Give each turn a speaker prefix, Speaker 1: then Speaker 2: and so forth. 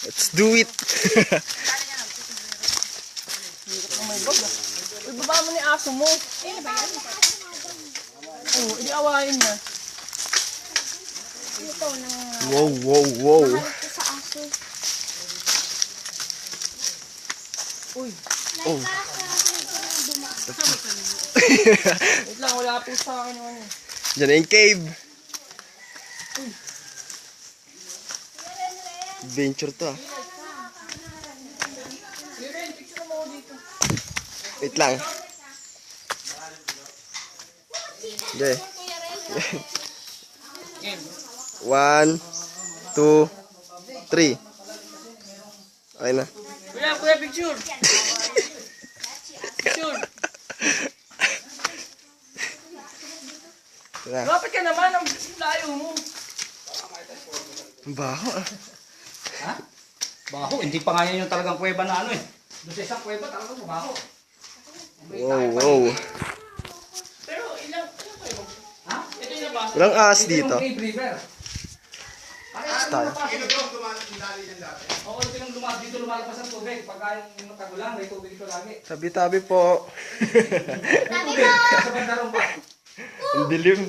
Speaker 1: Let's do it.
Speaker 2: Uy, baba mo ni aso mo. Oh, hindi awayin niya.
Speaker 1: Wow, wow, wow.
Speaker 2: Uy.
Speaker 1: Oh.
Speaker 2: Wait lang, wala po sa akin yung ano.
Speaker 1: Diyan na yung cave. Adventure to ah.
Speaker 2: Picture mo dito.
Speaker 1: Wait lang. Okay. 1, 2, 3. Okay na.
Speaker 2: Kuya, picture. Picture.
Speaker 1: Tara.
Speaker 2: Lapit ka naman, ang layo mo.
Speaker 1: Ang baho ah.
Speaker 3: Ha? Baho, hindi pa nga yan yung talagang kuweba na ano eh. Doon sa isang kuweba talagang mabaho.
Speaker 1: Wow, wow.
Speaker 2: Pero ilang kayo?
Speaker 3: Ha?
Speaker 2: Ito yung nabasa.
Speaker 1: Walang ahas
Speaker 3: Ito
Speaker 1: dito.
Speaker 3: yung cave river.
Speaker 1: Tayo.
Speaker 3: Oo, ito yung dito lumalapas ang tubig. Pagka yung tagulang, may tubig ito lagi.
Speaker 1: Tabi-tabi po.
Speaker 3: May tubig, sa bandarong pa.
Speaker 1: Ang dilim.